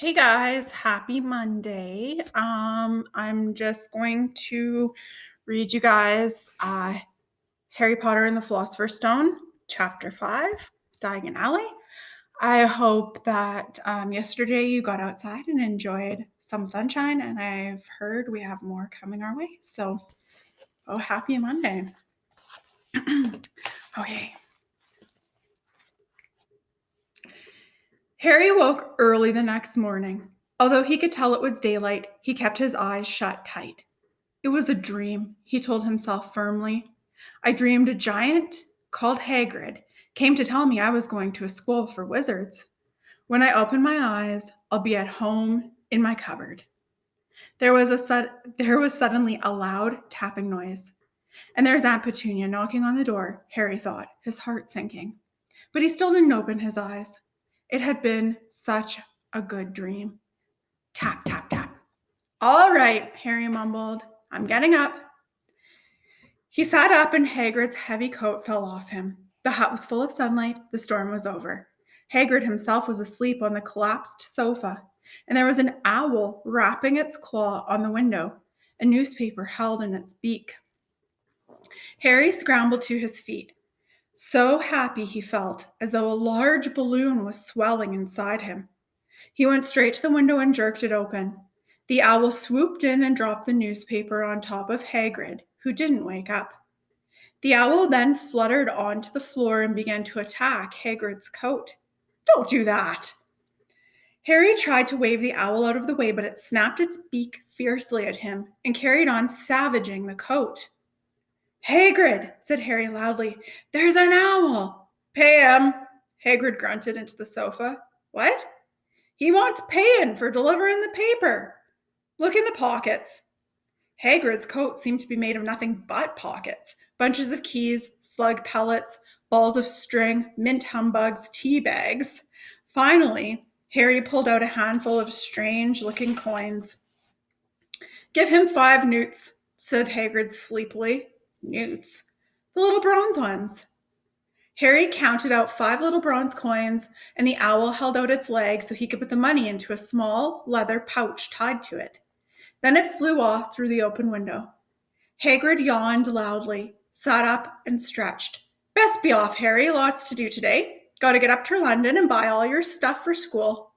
Hey guys, happy Monday. I'm just going to read you guys Harry Potter and the Philosopher's Stone, Chapter 5, Diagon Alley. I hope that yesterday you got outside and enjoyed some sunshine, and I've heard we have more coming our way. So, happy Monday. Okay. Harry woke early the next morning. Although he could tell it was daylight, he kept his eyes shut tight. It was a dream, he told himself firmly. I dreamed a giant called Hagrid came to tell me I was going to a school for wizards. When I open my eyes, I'll be at home in my cupboard. There was suddenly a loud tapping noise. And there's Aunt Petunia knocking on the door, Harry thought, his heart sinking. But he still didn't open his eyes. It had been such a good dream. Tap, tap, tap. All right, Harry mumbled. I'm getting up. He sat up and Hagrid's heavy coat fell off him. The hut was full of sunlight. The storm was over. Hagrid himself was asleep on the collapsed sofa, and there was an owl rapping its claw on the window, a newspaper held in its beak. Harry scrambled to his feet. So happy he felt, as though a large balloon was swelling inside him. He went straight to the window and jerked it open. The owl swooped in and dropped the newspaper on top of Hagrid, who didn't wake up. The owl then fluttered onto the floor and began to attack Hagrid's coat. Don't do that! Harry tried to wave the owl out of the way, but it snapped its beak fiercely at him and carried on savaging the coat. Hagrid, said Harry loudly, there's an owl. Pay him, Hagrid grunted into the sofa. What? He wants paying for delivering the paper. Look in the pockets. Hagrid's coat seemed to be made of nothing but pockets. Bunches of keys, slug pellets, balls of string, mint humbugs, tea bags. Finally, Harry pulled out a handful of strange-looking coins. Give him 5 newts, said Hagrid sleepily. Newts? The little bronze ones. Harry counted out 5 little bronze coins, and the owl held out its leg so he could put the money into a small leather pouch tied to it. Then it flew off through the open window. Hagrid yawned loudly, sat up, and stretched. Best be off, Harry. Lots to do today. Got to get up to London and buy all your stuff for school.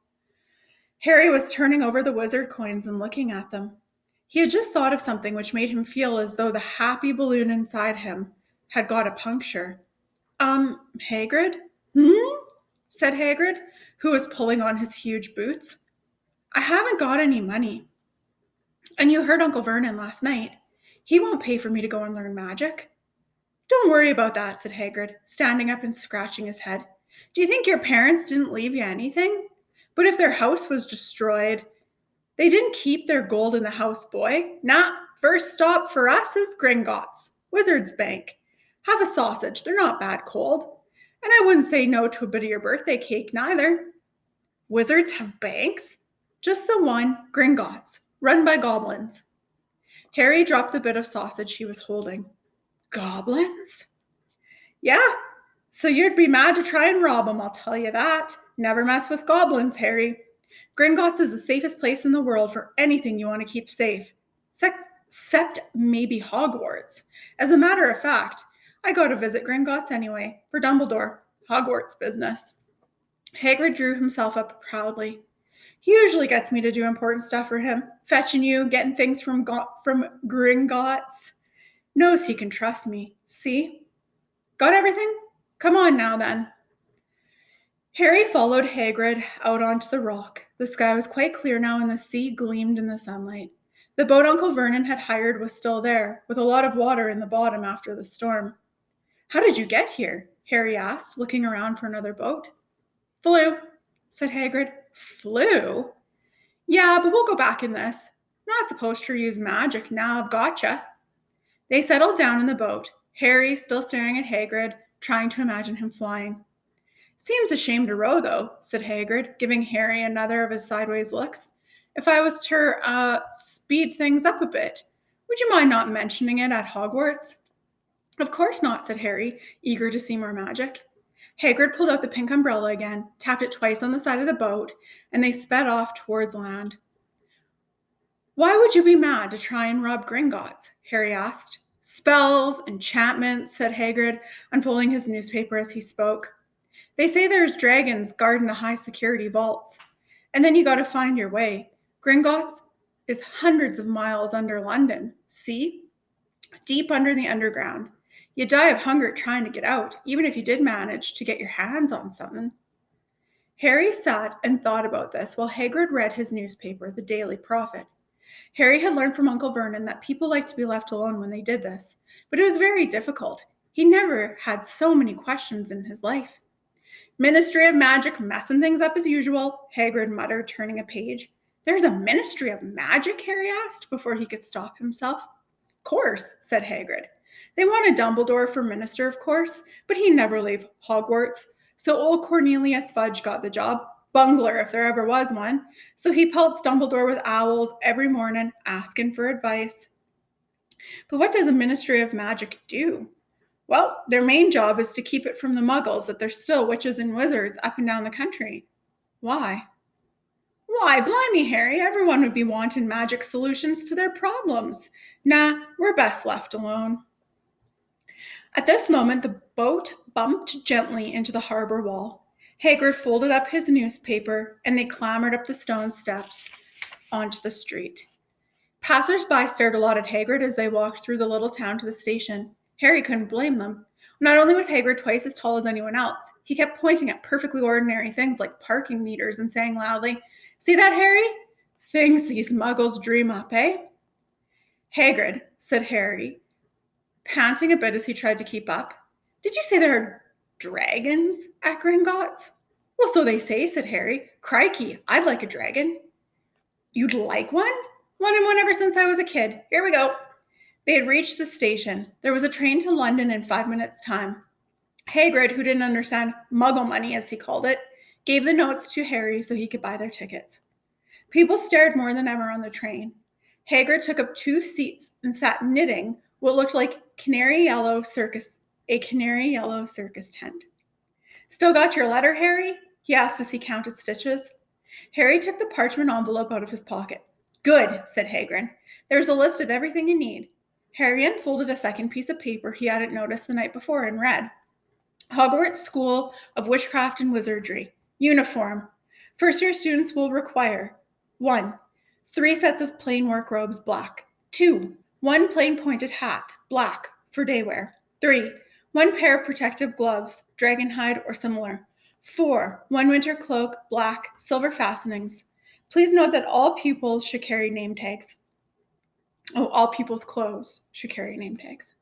Harry was turning over the wizard coins and looking at them. He had just thought of something which made him feel as though the happy balloon inside him had got a puncture. Hagrid? Said Hagrid, who was pulling on his huge boots. I haven't got any money. And you heard Uncle Vernon last night. He won't pay for me to go and learn magic. Don't worry about that, said Hagrid, standing up and scratching his head. Do you think your parents didn't leave you anything? But if their house was destroyed, they didn't keep their gold in the house, boy. Nah, first stop for us is Gringotts, Wizard's Bank. Have a sausage, they're not bad cold. And I wouldn't say no to a bit of your birthday cake, neither. Wizards have banks? Just the one, Gringotts, run by goblins. Harry dropped the bit of sausage he was holding. Goblins? Yeah, so you'd be mad to try and rob them, I'll tell you that. Never mess with goblins, Harry. Gringotts is the safest place in the world for anything you want to keep safe, except maybe Hogwarts. As a matter of fact, I go to visit Gringotts anyway, for Dumbledore, Hogwarts business. Hagrid drew himself up proudly. He usually gets me to do important stuff for him, fetching you, getting things from Gringotts. Knows he can trust me. See? Got everything? Come on now, then. Harry followed Hagrid out onto the rock. The sky was quite clear now, and the sea gleamed in the sunlight. The boat Uncle Vernon had hired was still there, with a lot of water in the bottom after the storm. How did you get here? Harry asked, looking around for another boat. Flew, said Hagrid. Flew? Yeah, but we'll go back in this. Not supposed to use magic now, I've gotcha. They settled down in the boat, Harry still staring at Hagrid, trying to imagine him flying. Seems a shame to row, though, said Hagrid, giving Harry another of his sideways looks. If I was to speed things up a bit, would you mind not mentioning it at Hogwarts? Of course not, said Harry, eager to see more magic. Hagrid pulled out the pink umbrella again, tapped it twice on the side of the boat, and they sped off towards land. Why would you be mad to try and rob Gringotts? Harry asked. Spells, enchantments, said Hagrid, unfolding his newspaper as he spoke. They say there's dragons guarding the high security vaults. And then you gotta find your way. Gringotts is hundreds of miles under London. See? Deep under the underground. You'd die of hunger trying to get out, even if you did manage to get your hands on something. Harry sat and thought about this while Hagrid read his newspaper, the Daily Prophet. Harry had learned from Uncle Vernon that people liked to be left alone when they did this, but it was very difficult. He never had so many questions in his life. Ministry of Magic messing things up as usual, Hagrid muttered, turning a page. There's a Ministry of Magic? Harry asked before he could stop himself. Course, said Hagrid. They wanted Dumbledore for minister, of course, but he'd never leave Hogwarts, so old Cornelius Fudge got the job. Bungler, if there ever was one. So he pelts Dumbledore with owls every morning, asking for advice. But what does a Ministry of Magic do? Well, their main job is to keep it from the muggles that there's still witches and wizards up and down the country. Why? Why, blimey, Harry, everyone would be wanting magic solutions to their problems. Nah, we're best left alone. At this moment, the boat bumped gently into the harbor wall. Hagrid folded up his newspaper, and they clambered up the stone steps onto the street. Passers-by stared a lot at Hagrid as they walked through the little town to the station. Harry couldn't blame them. Not only was Hagrid twice as tall as anyone else, he kept pointing at perfectly ordinary things like parking meters and saying loudly, "See that, Harry? Things these muggles dream up, eh?" Hagrid, said Harry, panting a bit as he tried to keep up. Did you say there are dragons at Gringotts? Well, so they say, said Harry. Crikey, I'd like a dragon. You'd like one? Wanted one ever since I was a kid. Here we go. They had reached the station. There was a train to London in 5 minutes' time. Hagrid, who didn't understand muggle money, as he called it, gave the notes to Harry so he could buy their tickets. People stared more than ever on the train. Hagrid took up 2 seats and sat knitting what looked like a canary yellow circus tent. Still got your letter, Harry? He asked as he counted stitches. Harry took the parchment envelope out of his pocket. Good, said Hagrid. There's a list of everything you need. Harry unfolded a second piece of paper he hadn't noticed the night before and read. Hogwarts School of Witchcraft and Wizardry. Uniform. First-year students will require 1. 3 sets of plain work robes, black. 2. 1 plain pointed hat, black, for day wear. 3. 1 pair of protective gloves, dragon hide or similar. 4. 1 winter cloak, black, silver fastenings. Please note that all pupils should carry name tags. All pupils' clothes should carry name tags.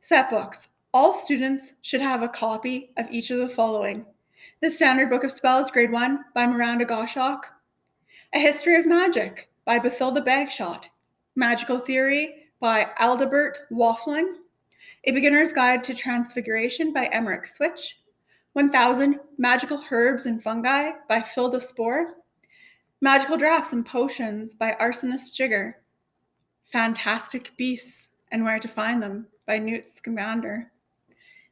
Set books. All students should have a copy of each of the following. The Standard Book of Spells, Grade 1, by Miranda Goshawk. A History of Magic, by Bathilda Bagshot. Magical Theory, by Aldebert Waffling. A Beginner's Guide to Transfiguration, by Emmerich Switch. 1000 Magical Herbs and Fungi, by Philda Spore. Magical Drafts and Potions, by Arsonist Jigger. Fantastic Beasts and Where to Find Them, by Newt Scamander.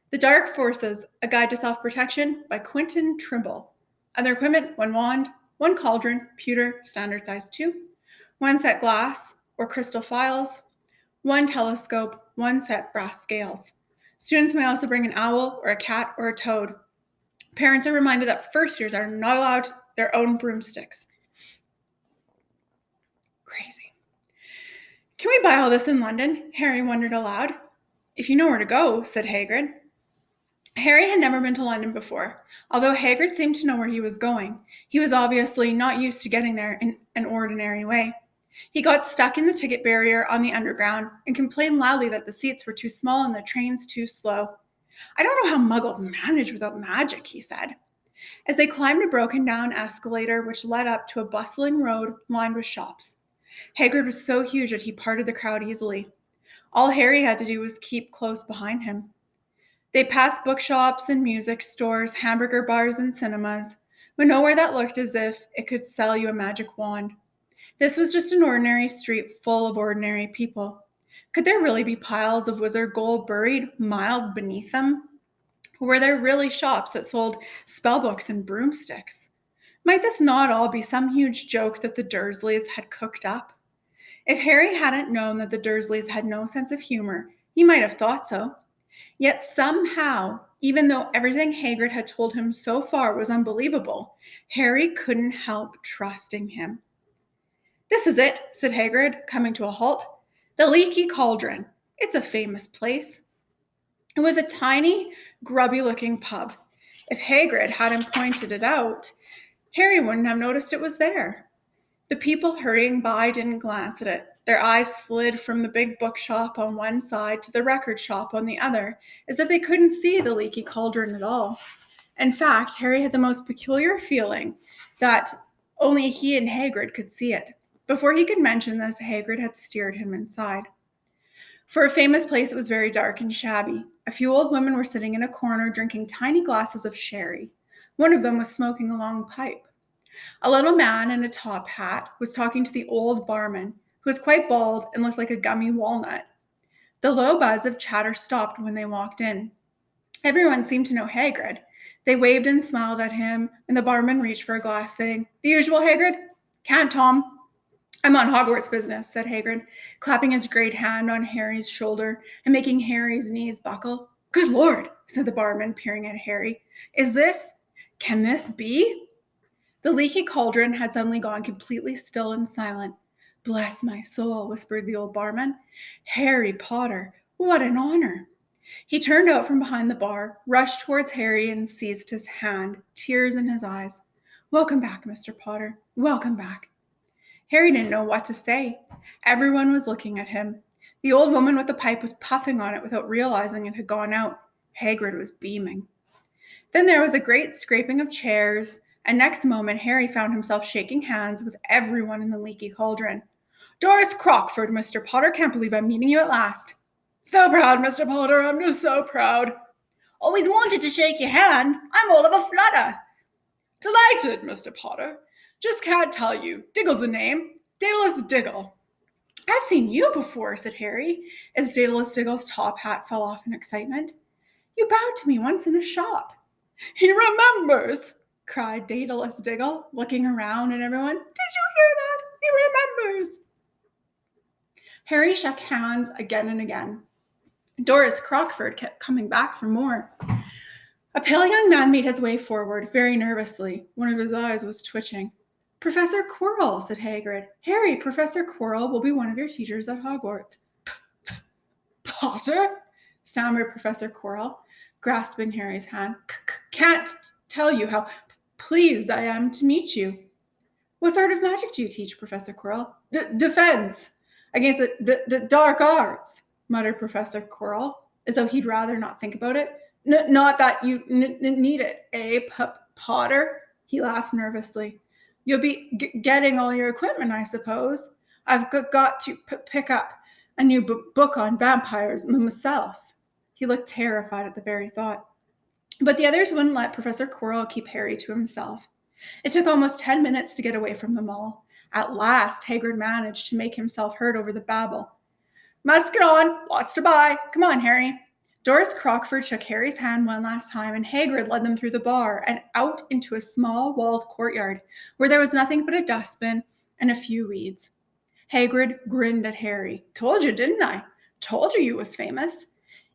The Dark Forces, A Guide to Self-Protection, by Quentin Trimble. Other equipment, 1 wand, 1 cauldron, pewter, standard size 2, 1 set glass or crystal phials, 1 telescope, 1 set brass scales. Students may also bring an owl or a cat or a toad. Parents are reminded that first years are not allowed their own broomsticks. Crazy. Can we buy all this in London? Harry wondered aloud. If you know where to go, said Hagrid. Harry had never been to London before. Although Hagrid seemed to know where he was going, he was obviously not used to getting there in an ordinary way. He got stuck in the ticket barrier on the underground and complained loudly that the seats were too small and the trains too slow. I don't know how muggles manage without magic, he said. As they climbed a broken-down escalator which led up to a bustling road lined with shops. Hagrid was so huge that he parted the crowd easily. All Harry had to do was keep close behind him. They passed bookshops and music stores, hamburger bars and cinemas, but nowhere that looked as if it could sell you a magic wand. This was just an ordinary street full of ordinary people. Could there really be piles of wizard gold buried miles beneath them? Were there really shops that sold spellbooks and broomsticks? Might this not all be some huge joke that the Dursleys had cooked up? If Harry hadn't known that the Dursleys had no sense of humor, he might have thought so. Yet somehow, even though everything Hagrid had told him so far was unbelievable, Harry couldn't help trusting him. "This is it," said Hagrid, coming to a halt. "The Leaky Cauldron. It's a famous place." It was a tiny, grubby-looking pub. If Hagrid hadn't pointed it out, Harry wouldn't have noticed it was there. The people hurrying by didn't glance at it. Their eyes slid from the big bookshop on one side to the record shop on the other, as if they couldn't see the Leaky Cauldron at all. In fact, Harry had the most peculiar feeling that only he and Hagrid could see it. Before he could mention this, Hagrid had steered him inside. For a famous place, it was very dark and shabby. A few old women were sitting in a corner drinking tiny glasses of sherry. One of them was smoking a long pipe. A little man in a top hat was talking to the old barman, who was quite bald and looked like a gummy walnut. The low buzz of chatter stopped when they walked in. Everyone seemed to know Hagrid. They waved and smiled at him, and the barman reached for a glass, saying, "The usual, Hagrid?" "Can't, Tom. I'm on Hogwarts business," said Hagrid, clapping his great hand on Harry's shoulder and making Harry's knees buckle. "Good Lord," said the barman, peering at Harry. Can this be?" The Leaky Cauldron had suddenly gone completely still and silent. "Bless my soul," whispered the old barman. "Harry Potter, what an honor." He turned out from behind the bar, rushed towards Harry, and seized his hand, tears in his eyes. "Welcome back, Mr. Potter. Welcome back." Harry didn't know what to say. Everyone was looking at him. The old woman with the pipe was puffing on it without realizing it had gone out. Hagrid was beaming. Then there was a great scraping of chairs, and next moment Harry found himself shaking hands with everyone in the Leaky Cauldron. "Doris Crockford, Mr. Potter, can't believe I'm meeting you at last." "So proud, Mr. Potter, I'm just so proud." "Always wanted to shake your hand. I'm all of a flutter." "Delighted, Mr. Potter. Just can't tell you. Diggle's the name. Daedalus Diggle." "I've seen you before," said Harry, as Daedalus Diggle's top hat fell off in excitement. "You bowed to me once in a shop." "He remembers," cried Daedalus Diggle, looking around at everyone. "Did you hear that? He remembers." Harry shook hands again and again. Doris Crockford kept coming back for more. A pale young man made his way forward, very nervously. One of his eyes was twitching. "Professor Quirrell," said Hagrid. "Harry, Professor Quirrell will be one of your teachers at Hogwarts." "Potter?" stammered Professor Quirrell, grasping Harry's hand. "Can't tell you how pleased I am to meet you." "What sort of magic do you teach, Professor Quirrell?" Defense against the dark arts," muttered Professor Quirrell, as though he'd rather not think about it. Not that you need it, eh, Potter?" He laughed nervously. "You'll be getting all your equipment, I suppose. I've got to pick up a new book on vampires myself." He looked terrified at the very thought. But the others wouldn't let Professor Quirrell keep Harry to himself. It took almost 10 minutes to get away from them all. At last, Hagrid managed to make himself heard over the babble. "Must get on. Lots to buy. Come on, Harry." Doris Crockford shook Harry's hand one last time, and Hagrid led them through the bar and out into a small walled courtyard where there was nothing but a dustbin and a few reeds. Hagrid grinned at Harry. "Told you, didn't I? Told you was famous.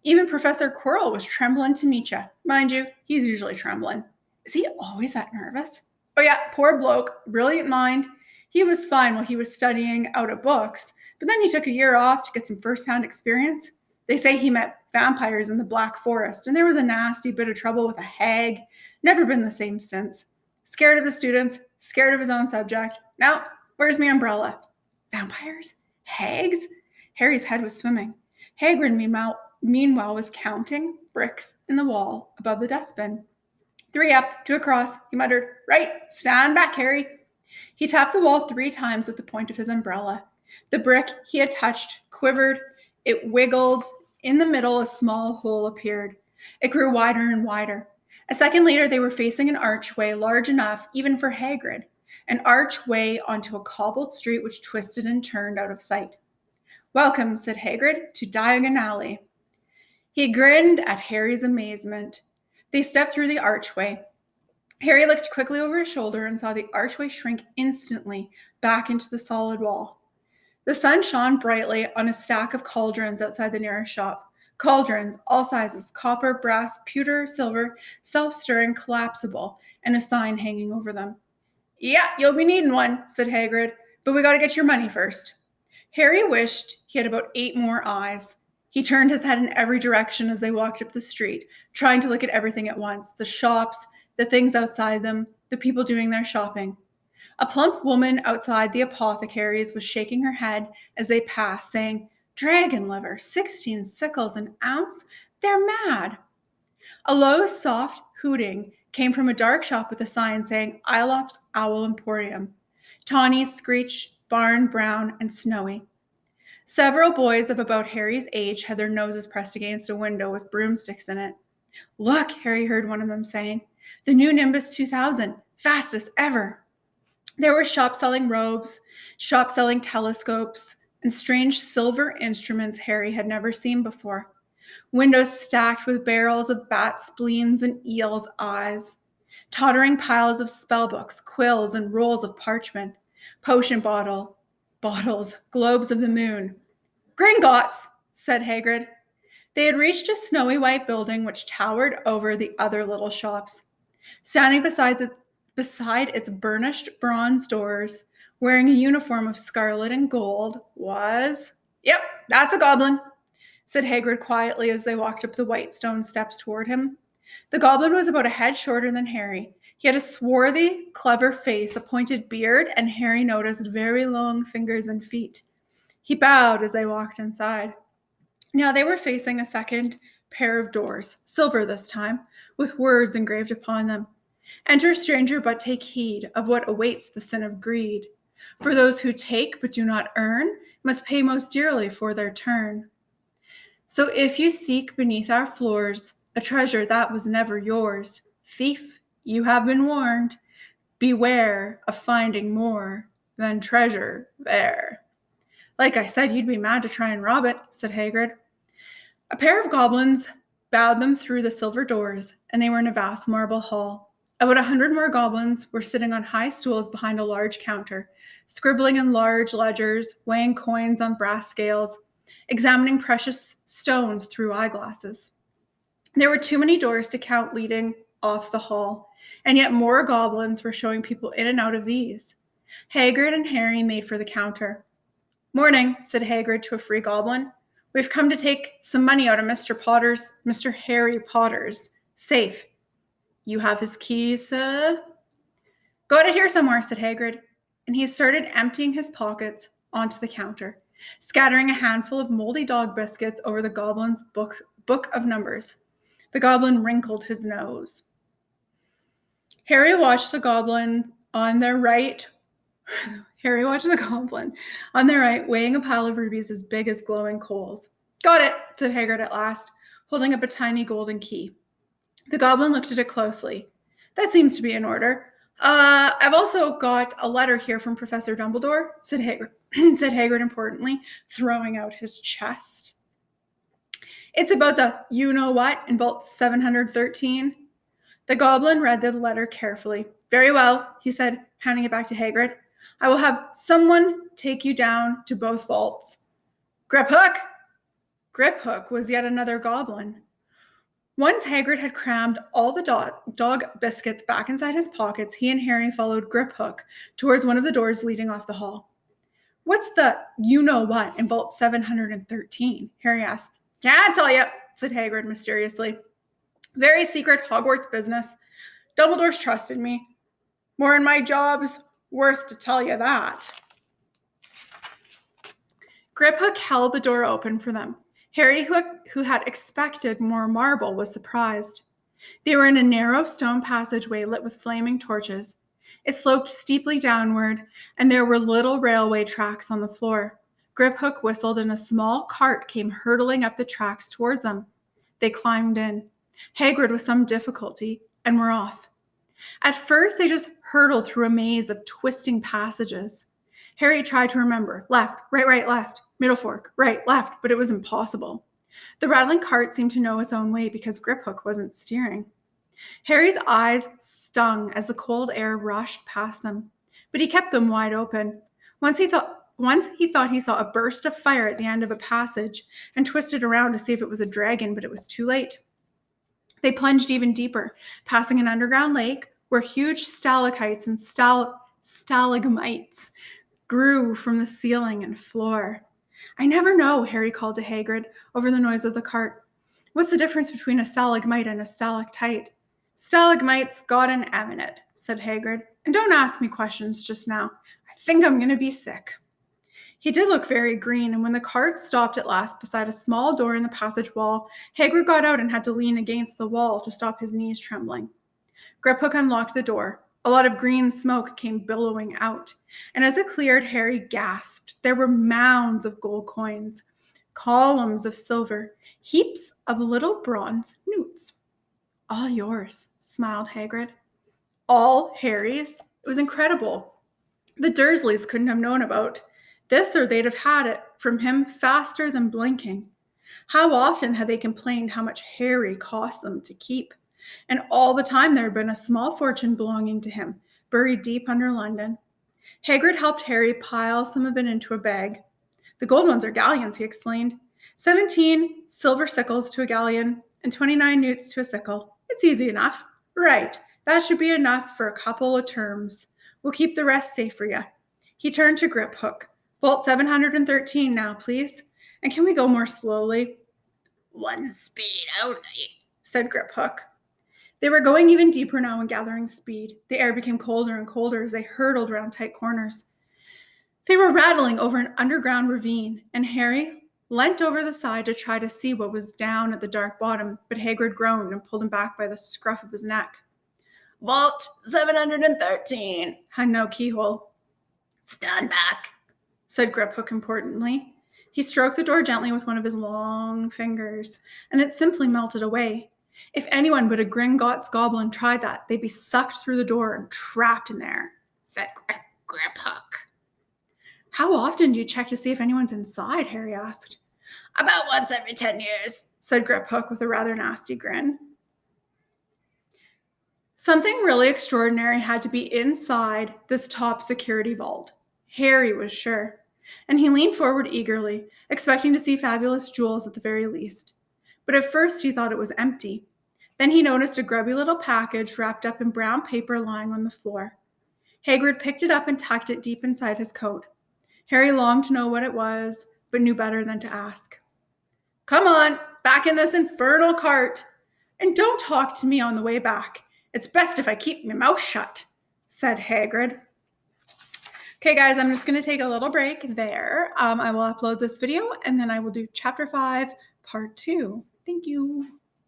Even Professor Quirrell was trembling to meet you. Mind you, he's usually trembling. Is he always that nervous? Oh yeah, poor bloke, brilliant mind. He was fine while he was studying out of books, but then he took a year off to get some first-hand experience. They say he met vampires in the Black Forest, and there was a nasty bit of trouble with a hag. Never been the same since. Scared of the students, scared of his own subject. Now, where's my umbrella?" "Vampires? Hags?" Harry's head was swimming. Hagrid, meanwhile, was counting bricks in the wall above the dustbin. "3 up, 2 across," he muttered. "Right, stand back, Harry." He tapped the wall 3 times with the point of his umbrella. The brick he had touched quivered. It wiggled. In the middle, a small hole appeared. It grew wider and wider. A second later, they were facing an archway large enough even for Hagrid, an archway onto a cobbled street which twisted and turned out of sight. "Welcome," said Hagrid, "to Diagon Alley." He grinned at Harry's amazement. They stepped through the archway. Harry looked quickly over his shoulder and saw the archway shrink instantly back into the solid wall. The sun shone brightly on a stack of cauldrons outside the nearest shop. Cauldrons, all sizes, copper, brass, pewter, silver, self-stirring, collapsible, and a sign hanging over them. Yeah, you'll be needing one, said Hagrid, but we gotta get your money first. Harry wished he had about 8 more eyes. He turned his head in every direction as they walked up the street, trying to look at everything at once, the shops, the things outside them, the people doing their shopping. A plump woman outside the apothecary's was shaking her head as they passed, saying, "Dragon liver, 16 sickles an ounce? They're mad." A low, soft hooting came from a dark shop with a sign saying Aelop's Owl Emporium. Tawny, Screech, Barn, Brown, and Snowy. Several boys of about Harry's age had their noses pressed against a window with broomsticks in it. "Look," Harry heard one of them saying, "the new Nimbus 2000, fastest ever." There were shops selling robes, shops selling telescopes, and strange silver instruments Harry had never seen before. Windows stacked with barrels of bat spleens and eels' eyes. Tottering piles of spellbooks, quills, and rolls of parchment. Potion bottles, globes of the moon. "Gringotts," said Hagrid. They had reached a snowy white building which towered over the other little shops. Standing beside its burnished bronze doors, wearing a uniform of scarlet and gold, was... "Yep, that's a goblin," said Hagrid quietly as they walked up the white stone steps toward him. The goblin was about a head shorter than Harry. He had a swarthy, clever face, a pointed beard, and Harry noticed very long fingers and feet. He bowed as they walked inside. Now they were facing a second pair of doors, silver this time, with words engraved upon them. "Enter, stranger, but take heed of what awaits the sin of greed. For those who take but do not earn must pay most dearly for their turn. So if you seek beneath our floors a treasure that was never yours, thief, you have been warned. Beware of finding more than treasure there." "Like I said, you'd be mad to try and rob it," said Hagrid. A pair of goblins bowed them through the silver doors, and they were in a vast marble hall. About 100 more goblins were sitting on high stools behind a large counter, scribbling in large ledgers, weighing coins on brass scales, examining precious stones through eyeglasses. There were too many doors to count leading off the hall, and yet more goblins were showing people in and out of these. Hagrid and Harry made for the counter. "Morning," said Hagrid to a free goblin. "We've come to take some money out of Mr. Harry Potter's safe. You have his keys, sir?" "Got it here somewhere," said Hagrid, and he started emptying his pockets onto the counter, scattering a handful of moldy dog biscuits over the goblin's book of numbers. The goblin wrinkled his nose. Harry watched the goblin on their right, weighing a pile of rubies as big as glowing coals. "Got it," said Hagrid at last, holding up a tiny golden key. The goblin looked at it closely. "That seems to be in order. I've also got a letter here from Professor Dumbledore," said Hagrid importantly, throwing out his chest. "It's about the you-know-what in Vault 713. The goblin read the letter carefully. "Very well," he said, handing it back to Hagrid. "I will have someone take you down to both vaults. Griphook!" Griphook was yet another goblin. Once Hagrid had crammed all the dog biscuits back inside his pockets, he and Harry followed Griphook towards one of the doors leading off the hall. "What's the you-know-what in Vault 713? Harry asked. "Can't tell you," said Hagrid mysteriously. "Very secret Hogwarts business. Dumbledore's trusted me. More than my job's worth to tell you that." Griphook held the door open for them. Harry, who had expected more marble, was surprised. They were in a narrow stone passageway lit with flaming torches. It sloped steeply downward, and there were little railway tracks on the floor. Griphook whistled, and a small cart came hurtling up the tracks towards them. They climbed in. Hagrid with some difficulty, and were off. At first, they just hurtled through a maze of twisting passages. Harry tried to remember left, right, left, middle fork, right, left, but it was impossible. The rattling cart seemed to know its own way because Griphook wasn't steering. Harry's eyes stung as the cold air rushed past them, but he kept them wide open. Once he thought he saw a burst of fire at the end of a passage and twisted around to see if it was a dragon, but it was too late. They plunged even deeper, passing an underground lake where huge stalactites and stalagmites grew from the ceiling and floor. I never know, Harry called to Hagrid over the noise of the cart. What's the difference between a stalagmite and a stalactite? Stalagmites got an M in it, said Hagrid. And don't ask me questions just now. I think I'm going to be sick. He did look very green, and when the cart stopped at last beside a small door in the passage wall, Hagrid got out and had to lean against the wall to stop his knees trembling. Griphook unlocked the door. A lot of green smoke came billowing out, and as it cleared, Harry gasped. There were mounds of gold coins, columns of silver, heaps of little bronze newts. All yours, smiled Hagrid. All Harry's? It was incredible. The Dursleys couldn't have known about this, or they'd have had it from him faster than blinking. How often had they complained how much Harry cost them to keep? And all the time there had been a small fortune belonging to him, buried deep under London. Hagrid helped Harry pile some of it into a bag. The gold ones are galleons, he explained. 17 silver sickles to a galleon and 29 newts to a sickle. It's easy enough. Right, that should be enough for a couple of terms. We'll keep the rest safe for you. He turned to Griphook. Vault 713 now, please. And can we go more slowly? One speed only, said Griphook. They were going even deeper now and gathering speed. The air became colder and colder as they hurtled around tight corners. They were rattling over an underground ravine, and Harry leant over the side to try to see what was down at the dark bottom, but Hagrid groaned and pulled him back by the scruff of his neck. Vault 713 had no keyhole. Stand back, said Griphook importantly. He stroked the door gently with one of his long fingers, and it simply melted away. If anyone but a Gringotts goblin tried that, they'd be sucked through the door and trapped in there, said Griphook. How often do you check to see if anyone's inside? Harry asked. About once every 10 years, said Griphook with a rather nasty grin. Something really extraordinary had to be inside this top security vault. Harry was sure, and he leaned forward eagerly, expecting to see fabulous jewels at the very least. But at first he thought it was empty. Then he noticed a grubby little package wrapped up in brown paper lying on the floor. Hagrid picked it up and tucked it deep inside his coat. Harry longed to know what it was, but knew better than to ask. Come on, back in this infernal cart, and don't talk to me on the way back. It's best if I keep my mouth shut, said Hagrid. Okay, guys, I'm just going to take a little break there. I will upload this video, and then I will do Chapter 5, Part 2. Thank you.